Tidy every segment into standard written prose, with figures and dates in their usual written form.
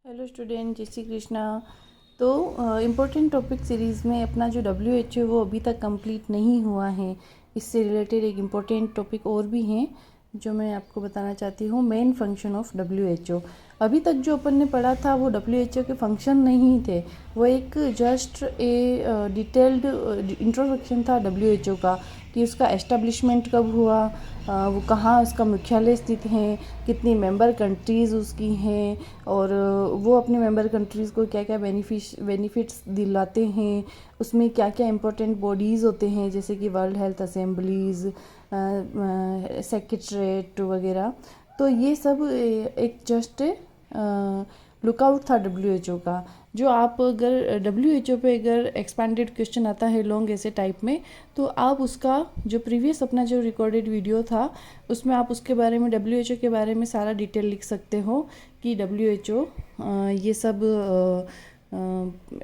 Hello student, जय श्री कृष्णा। तो important topic series में अपना जो WHO है वो अभी तक कंप्लीट नहीं हुआ है। इससे रिलेटेड एक इम्पोर्टेंट टॉपिक और भी हैं जो मैं आपको बताना चाहती हूँ। Main function of WHO। अभी तक जो अपन ने पढ़ा था वो WHO के फंक्शन नहीं थे, वो एक जस्ट ए डिटेल्ड इंट्रोडक्शन था WHO का, कि उसका एस्टेब्लिशमेंट कब हुआ, वो कहाँ उसका मुख्यालय स्थित है, कितनी मेंबर कंट्रीज़ उसकी हैं, और वो अपने मेंबर कंट्रीज़ को क्या क्या बेनिफिट्स दिलाते हैं, उसमें क्या क्या इम्पोर्टेंट बॉडीज़ होते हैं जैसे कि वर्ल्ड हेल्थ असेंबलीज़, सेक्रेटरीट वगैरह। तो ये सब एक जस्ट लुकआउट था WHO का। जो आप अगर WHO पे अगर एक्सपेंडेड क्वेश्चन आता है लॉन्ग ऐसे टाइप में, तो आप उसका जो प्रीवियस अपना जो रिकॉर्डेड वीडियो था उसमें आप उसके बारे में WHO के बारे में सारा डिटेल लिख सकते हो कि WHO ये सब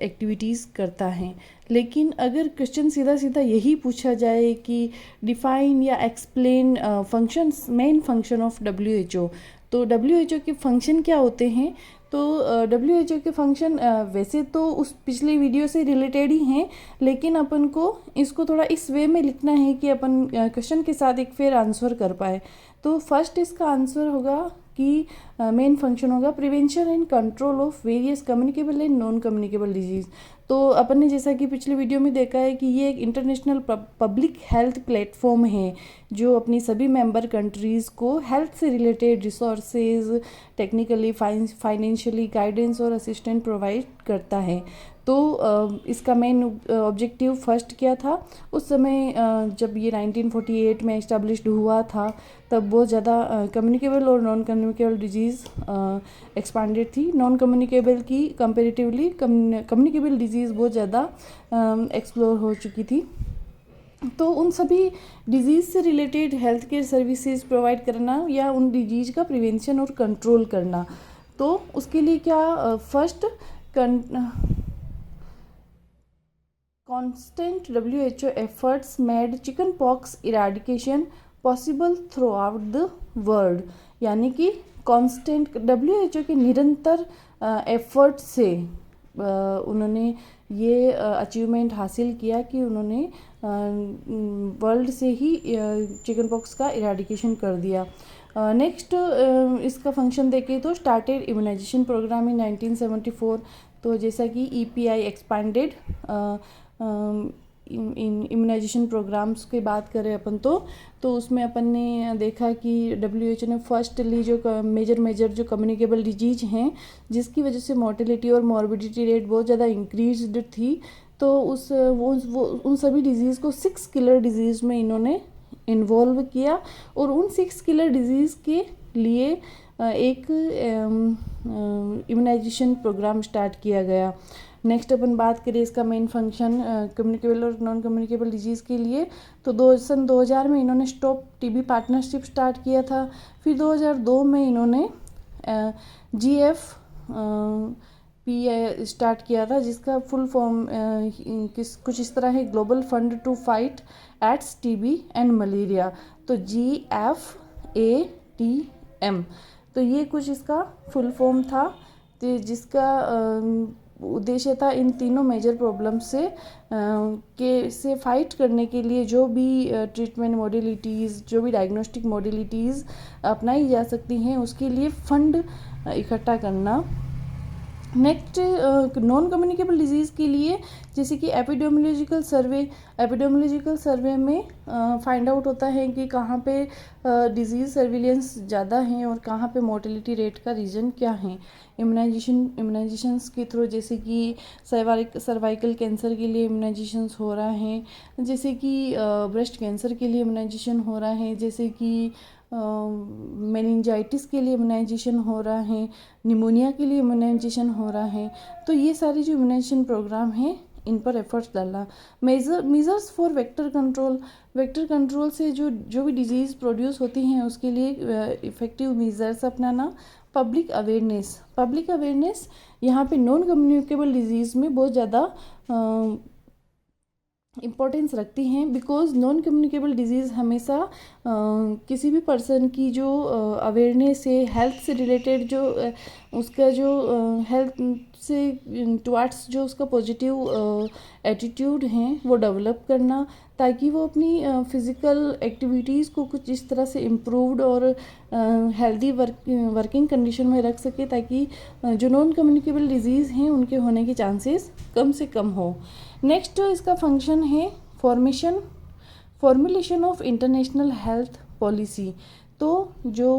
एक्टिविटीज़ करता है। लेकिन अगर क्वेश्चन सीधा सीधा यही पूछा जाए कि डिफाइन या explain functions, main function of WHO, तो WHO के फंक्शन क्या होते हैं, तो WHO के फंक्शन वैसे तो उस पिछले वीडियो से रिलेटेड ही हैं, लेकिन अपन को इसको थोड़ा इस वे में लिखना है कि अपन क्वेश्चन के साथ एक फेयर आंसर कर पाए। तो फर्स्ट इसका आंसर होगा कि मेन फंक्शन होगा prevention and control of various communicable and non communicable disease. तो अपन ने जैसा कि पिछले वीडियो में देखा है कि ये एक इंटरनेशनल पब्लिक हेल्थ प्लेटफॉर्म है जो अपनी सभी मेंबर कंट्रीज़ को हेल्थ से related resources, technically financially guidance और असिस्टेंट प्रोवाइड करता है। तो इसका मेन ऑब्जेक्टिव फर्स्ट क्या था उस समय, जब ये 1948 में इस्टेब्लिश्ड हुआ था, तब बहुत ज़्यादा कम्युनिकेबल और नॉन कम्युनिकेबल डिजीज़ एक्सपांडेड थी। नॉन कम्युनिकेबल की कंपेरेटिवली कम्युनिकेबल डिजीज़ बहुत ज़्यादा एक्सप्लोर हो चुकी थी। तो उन सभी डिजीज़ से related health care services provide करना या उन डिजीज़ का प्रिवेंशन और कंट्रोल करना, तो उसके लिए क्या first constant WHO efforts made chicken pox eradication possible through out the world. यानी कि कांस्टेंट WHO के निरंतर एफर्ट से उन्होंने ये अचीवमेंट हासिल किया कि उन्होंने वर्ल्ड से ही चिकन पॉक्स का इराडिकेशन कर दिया। नेक्स्ट इसका फंक्शन देखें तो स्टार्टेड इम्यूनाइजेशन प्रोग्राम इन 1974। तो जैसा कि EPI एक्सपांडेड इम्यूनाइजेशन प्रोग्राम्स की बात करें अपन तो उसमें अपन ने देखा कि WHO ने फर्स्टली जो मेजर जो कम्युनिकेबल डिजीज हैं जिसकी वजह से मोर्टेलिटी और मॉर्बिडिटी रेट बहुत ज़्यादा इंक्रीज्ड थी, तो उन सभी डिजीज़ को 6 किलर डिजीज़ में इन्होंने इन्वॉल्व किया और उन 6 किलर डिजीज़ के लिए एक इम्यूनाइजेशन प्रोग्राम स्टार्ट किया गया। नेक्स्ट अपन बात करें इसका मेन फंक्शन कम्युनिकेबल और नॉन कम्युनिकेबल डिजीज़ के लिए, तो सन 2000 में इन्होंने स्टॉप TB पार्टनरशिप स्टार्ट किया था। फिर 2002 में इन्होंने GFP स्टार्ट किया था, जिसका फुल फॉर्म कुछ इस तरह है, global fund to fight AIDS TB and malaria. तो GFATM, तो ये कुछ इसका फुल फॉर्म था, तो जिसका उद्देश्य था इन तीनों मेजर प्रॉब्लम से फाइट करने के लिए जो भी ट्रीटमेंट मॉडलिटीज़, जो भी डायग्नोस्टिक मॉडलिटीज़ अपनाई जा सकती हैं उसके लिए फंड इकट्ठा करना। नेक्स्ट नॉन कम्युनिकेबल डिजीज़ के लिए जैसे कि एपिडेमियोलॉजिकल सर्वे में फाइंड आउट होता है कि कहाँ पे डिजीज़ सर्विलेंस ज़्यादा है और कहाँ पे मोर्टेलिटी रेट का रीज़न क्या है। इम्यूनाइजेशंस के थ्रू जैसे कि सर्वाइकल कैंसर के लिए इम्यूनाइजेशंस हो रहा है, जैसे कि ब्रेस्ट कैंसर के लिए इम्यूनाइजेशन हो रहा है, जैसे कि मेनिंजाइटिस के लिए इम्यूनाइजेशन हो रहा है, निमोनिया के लिए इम्यूनाइजेशन हो रहा है। तो ये सारे जो इम्यूनाइजेशन प्रोग्राम हैं इन पर एफर्ट्स डालना। मेजर्स फॉर वेक्टर कंट्रोल से जो भी डिजीज़ प्रोड्यूस होती हैं उसके लिए इफ़ेक्टिव मेजर्स अपनाना। पब्लिक अवेयरनेस यहाँ पे नॉन कम्युनिकेबल डिजीज़ में बहुत ज़्यादा इम्पोर्टेंस रखती हैं, बिकॉज नॉन कम्युनिकेबल डिजीज़ हमेशा किसी भी पर्सन की जो अवेयरनेस है हेल्थ से रिलेटेड, जो उसका जो हेल्थ से टुवार्ड्स जो उसका पॉजिटिव एटीट्यूड हैं वो डेवलप करना, ताकि वो अपनी फिज़िकल एक्टिविटीज़ को कुछ इस तरह से इम्प्रूव्ड और हेल्दी वर्किंग कंडीशन में रख सके, ताकि जो नॉन कम्युनिकेबल डिजीज़ हैं उनके होने के चांसेस कम से कम हो। नेक्स्ट इसका फंक्शन है formulation of international health policy. तो जो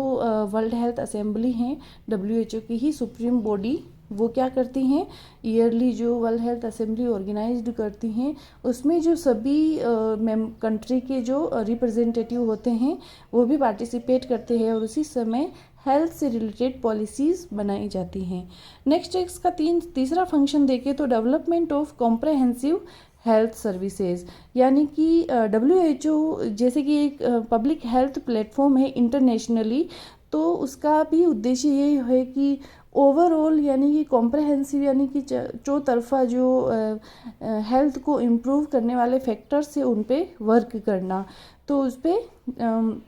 वर्ल्ड हेल्थ असेंबली हैं, WHO की ही सुप्रीम बॉडी, वो क्या करती हैं, ईयरली जो वर्ल्ड हेल्थ असेंबली ऑर्गेनाइज्ड करती हैं, उसमें जो सभी कंट्री के जो रिप्रेजेंटेटिव होते हैं वो भी पार्टिसिपेट करते हैं, और उसी समय हेल्थ से रिलेटेड पॉलिसीज़ बनाई जाती हैं। नेक्स्ट इसका तीसरा फंक्शन देखें तो development of comprehensive health services, यानी कि WHO जैसे कि एक पब्लिक हेल्थ प्लेटफॉर्म है इंटरनेशनली, तो उसका भी उद्देश्य ये है कि ओवरऑल यानी कि कॉम्प्रहेंसिव यानी कि चौतरफा जो हेल्थ को इम्प्रूव करने वाले फैक्टर्स से उन पे वर्क करना। तो उस पर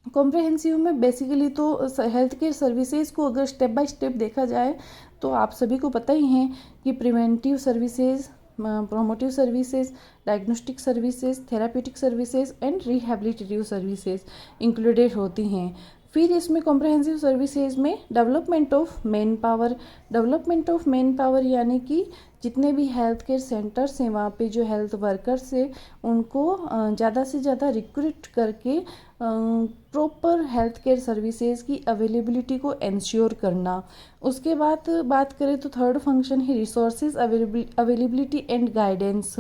कॉम्प्रहेंसिव में बेसिकली तो हेल्थ केयर सर्विसेज को अगर स्टेप बाय स्टेप देखा जाए तो आप सभी को पता ही है कि preventive services, promotive services, diagnostic services, therapeutic services and rehabilitative services included होती हैं। फिर इसमें कॉम्प्रहेंसिव सर्विसेज में डेवलपमेंट ऑफ मैन पावर यानी कि जितने भी हेल्थ केयर सेंटर्स हैं वहाँ पे जो हेल्थ वर्कर्स हैं उनको ज़्यादा से ज़्यादा रिक्रूट करके प्रॉपर हेल्थ केयर सर्विसेज की अवेलेबिलिटी को इंश्योर करना। उसके बाद बात करें तो थर्ड फंक्शन है रिसोर्सेज अवेलेबिलिटी एंड गाइडेंस,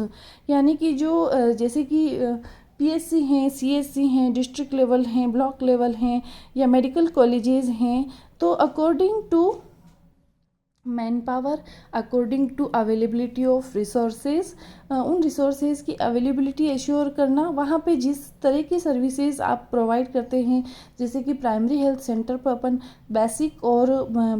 यानी कि जो जैसे कि PSC हैं, CSC हैं, डिस्ट्रिक्ट लेवल हैं, ब्लॉक लेवल हैं या मेडिकल कॉलेजेस हैं, तो according to man power, according to availability of resources, उन रिसोर्सेज की अवेलेबिलिटी एश्योर करना। वहाँ पे जिस तरह की सर्विसेज आप प्रोवाइड करते हैं, जैसे कि प्राइमरी हेल्थ सेंटर पर अपन बेसिक और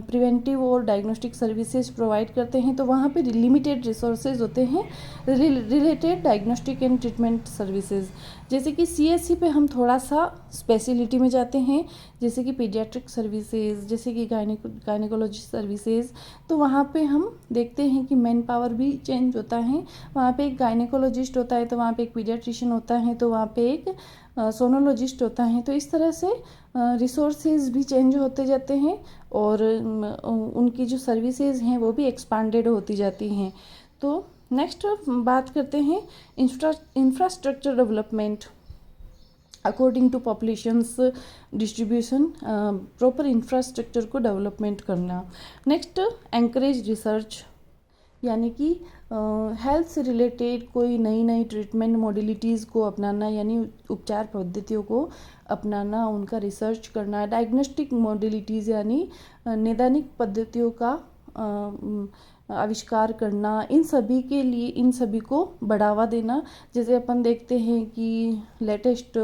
प्रिवेंटिव और डायग्नोस्टिक सर्विसेज प्रोवाइड करते हैं, तो वहाँ पे लिमिटेड रिसोर्सेज होते हैं related diagnostic and treatment services. जैसे कि CSC पे हम थोड़ा सा स्पेशलिटी में जाते हैं, जैसे कि पीडियाट्रिक सर्विसेज, जैसे कि गायनेकोलॉजी सर्विसेज, तो वहाँ पे हम देखते हैं कि मैन पावर भी चेंज होता है। वहाँ पे एक गायनेकोलॉजिस्ट होता है, तो वहाँ पे एक पीडियाट्रिशियन होता है, तो वहाँ पे एक सोनोलॉजिस्ट होता है। तो इस तरह से रिसोर्सेज भी चेंज होते जाते हैं और उनकी जो सर्विसेज हैं वो भी एक्सपांडेड होती जाती हैं। तो नेक्स्ट बात करते हैं infrastructure development according to populations distribution, proper infrastructure को डेवलपमेंट करना। नेक्स्ट एंकरेज रिसर्च, यानी कि हेल्थ से रिलेटेड कोई नई ट्रीटमेंट मॉडलिटीज़ को अपनाना, यानी उपचार पद्धतियों को अपनाना, उनका रिसर्च करना। डायग्नोस्टिक मॉडलिटीज़ यानी नैदानिक पद्धतियों का आविष्कार करना, इन सभी को बढ़ावा देना। जैसे अपन देखते हैं कि लेटेस्ट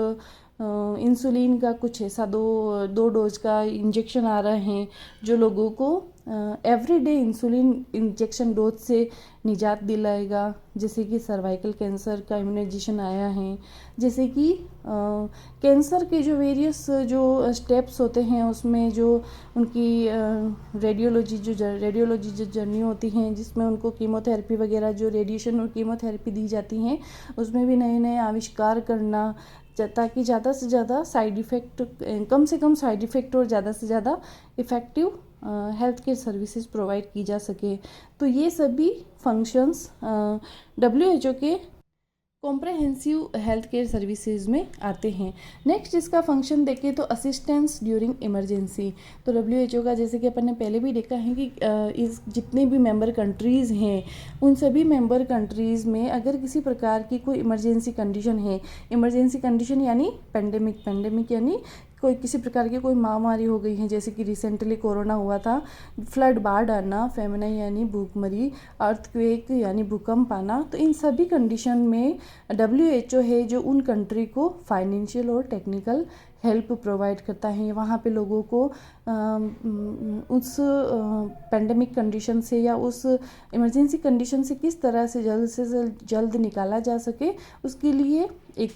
इंसुलिन का कुछ ऐसा दो डोज का इंजेक्शन आ रहे हैं जो लोगों को एवरीडे इंसुलिन इंजेक्शन डोज से निजात दिलाएगा। जैसे कि सर्वाइकल कैंसर का इम्यूनाइजेशन आया है, जैसे कि कैंसर के जो वेरियस जो स्टेप्स होते हैं उसमें जो उनकी रेडियोलॉजी जो जर्नी होती हैं, जिसमें उनको कीमोथेरेपी वगैरह जो रेडिएशन और कीमोथेरेपी दी जाती हैं, उसमें भी नए आविष्कार करना, ताकि ज़्यादा से ज़्यादा कम से कम साइड इफ़ेक्ट और ज़्यादा से ज़्यादा effective health care services provide की जा सके। तो ये सभी फंक्शंस WHO के कॉम्प्रहेंसिव हेल्थ केयर सर्विसेज में आते हैं। नेक्स्ट इसका फंक्शन देखें तो असिस्टेंस ड्यूरिंग इमरजेंसी। तो WHO का जैसे कि अपन ने पहले भी देखा है कि इस जितने भी मेंबर कंट्रीज़ हैं उन सभी मेंबर कंट्रीज़ में अगर किसी प्रकार की कोई इमरजेंसी कंडीशन है, इमरजेंसी कंडीशन यानी पेंडेमिक यानी कोई किसी प्रकार की कोई महामारी हो गई है, जैसे कि रिसेंटली कोरोना हुआ था, फ्लड बाढ़ आना, फेमिना यानी भूखमरी, अर्थक्वेक यानी भूकंप आना, तो इन सभी कंडीशन में WHO है जो उन कंट्री को फाइनेंशियल और टेक्निकल हेल्प प्रोवाइड करता है। वहाँ पे लोगों को उस पेंडेमिक कंडीशन से या उस इमरजेंसी कंडीशन से किस तरह से जल्द निकाला जा सके, उसके लिए एक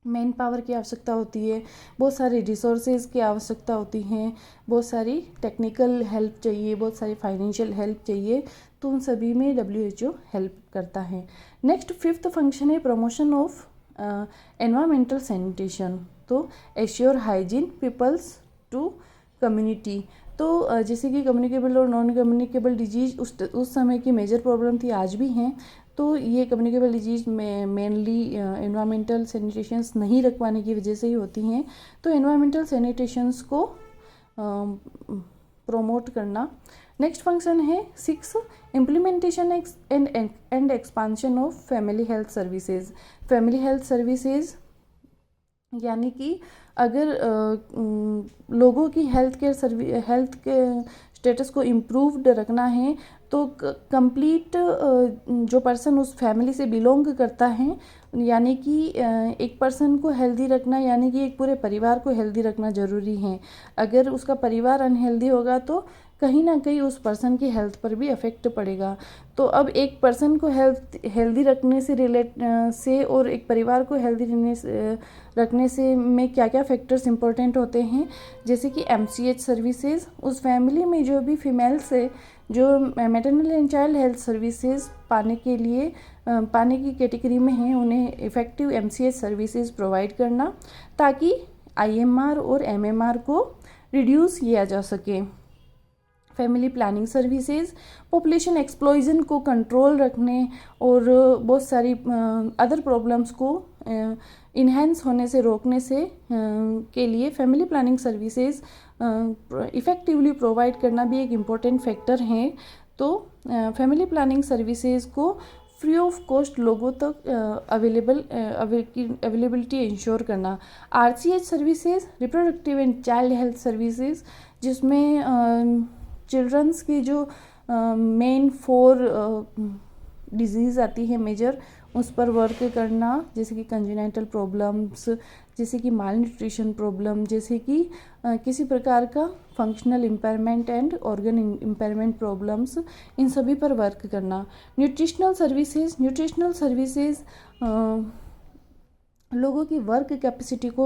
मैन पावर की आवश्यकता होती है, बहुत सारी रिसोर्सेज की आवश्यकता होती हैं, बहुत सारी टेक्निकल हेल्प चाहिए, बहुत सारी फाइनेंशियल हेल्प चाहिए, तो उन सभी में WHO हेल्प करता है। नेक्स्ट 5th फंक्शन है प्रमोशन ऑफ एनवायरमेंटल सैनिटेशन। तो assure hygiene peoples to community. तो जैसे कि कम्युनिकेबल और नॉन कम्युनिकेबल डिजीज उस समय की मेजर प्रॉब्लम थी, आज भी हैं। तो ये कम्युनिकेबल डिजीज में मेनली एनवायरमेंटल सैनिटेशंस नहीं रखवाने की वजह से ही होती हैं। तो एनवायरमेंटल सैनिटेशंस को प्रोमोट करना। नेक्स्ट फंक्शन है 6 implementation and expansion of family health services. Family health services यानी कि अगर लोगों की हेल्थ के स्टेटस को इम्प्रूव्ड रखना है, तो कंप्लीट जो पर्सन उस फैमिली से बिलोंग करता है, यानी कि एक पर्सन को हेल्दी रखना यानी कि एक पूरे परिवार को हेल्दी रखना ज़रूरी है। अगर उसका परिवार अनहेल्दी होगा तो कहीं ना कहीं उस पर्सन की हेल्थ पर भी अफेक्ट पड़ेगा। तो अब एक पर्सन को हेल्दी रखने से और एक परिवार को हेल्दी रखने से में क्या क्या फैक्टर्स इंपॉर्टेंट होते हैं, जैसे कि MCH सर्विसेज। उस फैमिली में जो भी फीमेल्स है जो maternal and child health services पाने की कैटेगरी में हैं, उन्हें इफ़ेक्टिव MCH सर्विसेज प्रोवाइड करना, ताकि IMR और MMR को रिड्यूस किया जा सके। Family planning services population explosion को कंट्रोल रखने और बहुत सारी अदर प्रॉब्लम्स को इन्हेंस होने से रोकने से के लिए family planning services effectively provide करना भी एक इम्पॉर्टेंट फैक्टर है। तो फैमिली प्लानिंग सर्विसेज को फ्री ऑफ कॉस्ट लोगों तक अवेलेबिलिटी इंश्योर करना। RCH services reproductive and child health services, जिसमें चिल्ड्रंस की जो मेन 4 डिजीज़ आती है मेजर, उस पर वर्क करना, जैसे कि कंजेनिटल प्रॉब्लम्स, जैसे कि माल न्यूट्रिशन प्रॉब्लम, जैसे कि किसी प्रकार का functional impairment and organ impairment problems, इन सभी पर वर्क करना। न्यूट्रिशनल सर्विसेज लोगों की वर्क कैपेसिटी को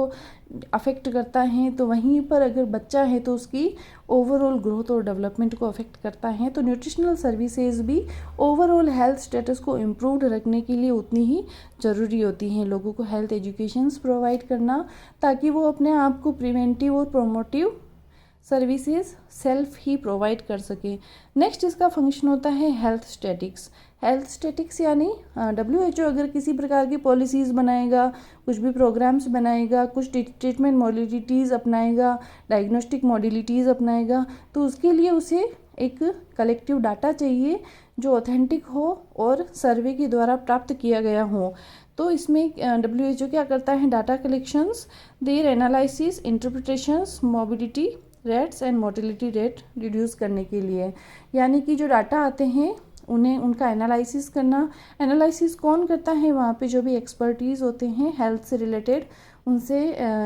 अफेक्ट करता है, तो वहीं पर अगर बच्चा है तो उसकी ओवरऑल ग्रोथ और डेवलपमेंट को अफेक्ट करता है। तो न्यूट्रिशनल सर्विसेज भी ओवरऑल हेल्थ स्टेटस को इम्प्रूव्ड रखने के लिए उतनी ही ज़रूरी होती हैं। लोगों को हेल्थ एजुकेशंस प्रोवाइड करना, ताकि वो अपने आप को प्रिवेंटिव और प्रोमोटिव सर्विसेज सेल्फ ही प्रोवाइड कर सके। नेक्स्ट इसका फंक्शन होता है हेल्थ स्टैटिक्स यानी WHO अगर किसी प्रकार की पॉलिसीज़ बनाएगा, कुछ भी प्रोग्राम्स बनाएगा, कुछ ट्रीटमेंट मॉडलिटीज़ अपनाएगा, डायग्नोस्टिक मॉडलिटीज़ अपनाएगा, तो उसके लिए उसे एक कलेक्टिव डाटा चाहिए जो ऑथेंटिक हो और सर्वे के द्वारा प्राप्त किया गया हो। तो इसमें WHO क्या करता है, data collections, their analysis, interpretations, mobility rates and mortality rate reduce करने के लिए, यानी कि जो डाटा आते हैं उन्हें उनका एनालिसिस करना। एनालिसिस कौन करता है, वहाँ पे जो भी एक्सपर्टीज़ होते हैं हेल्थ से रिलेटेड, उनसे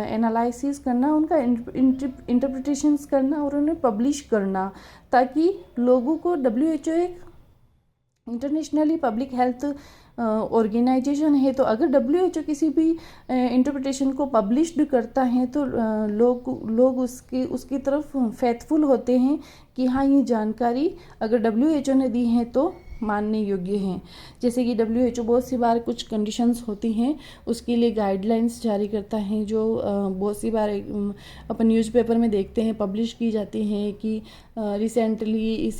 एनालिसिस करना, उनका इंटरप्रिटेशंस करना और उन्हें पब्लिश करना, ताकि लोगों को WHO एक इंटरनेशनली पब्लिक हेल्थ ऑर्गेनाइजेशन है, तो अगर WHO किसी भी इंटरप्रिटेशन को पब्लिश्ड करता है तो लोग उसकी तरफ फेथफुल होते हैं कि हाँ, ये जानकारी अगर WHO ने दी है तो मानने योग्य हैं। जैसे कि WHO बहुत सी बार कुछ कंडीशंस होती हैं, उसके लिए गाइडलाइंस जारी करता है, जो बहुत सी बार अपन न्यूज़पेपर में देखते हैं, पब्लिश की जाती हैं कि रिसेंटली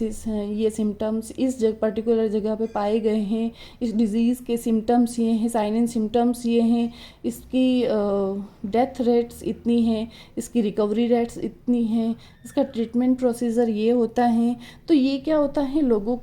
ये सिम्टम्स इस पर्टिकुलर जगह पे पाए गए हैं, इस डिज़ीज़ के सिम्टम्स ये हैं, साइन एंड सिम्टम्स ये हैं, इसकी डेथ रेट्स इतनी हैं, इसकी रिकवरी रेट्स इतनी हैं, इसका ट्रीटमेंट प्रोसीजर ये होता है। तो ये क्या होता है, लोगों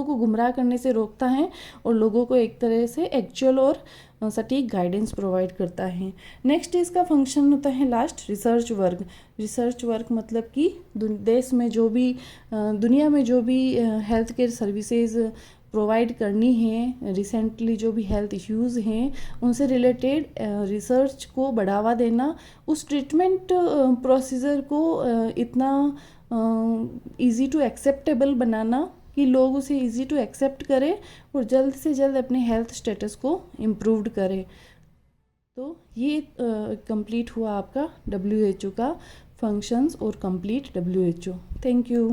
को गुमराह करने से रोकता है और लोगों को एक तरह से एक्चुअल और सटीक गाइडेंस प्रोवाइड करता है। नेक्स्ट इसका फंक्शन होता है लास्ट, रिसर्च वर्क मतलब कि देश में जो भी दुनिया में जो भी हेल्थ केयर सर्विसेज प्रोवाइड करनी है, रिसेंटली जो भी हेल्थ इश्यूज़ हैं उनसे रिलेटेड रिसर्च को बढ़ावा देना, उस ट्रीटमेंट प्रोसीजर को इतना इजी टू एक्सेप्टेबल बनाना कि लोग उसे इजी टू एक्सेप्ट करें और जल्द से जल्द अपने हेल्थ स्टेटस को इम्प्रूव्ड करें। तो ये कंप्लीट हुआ आपका WHO का फंक्शंस और कंप्लीट WHO। Thank you.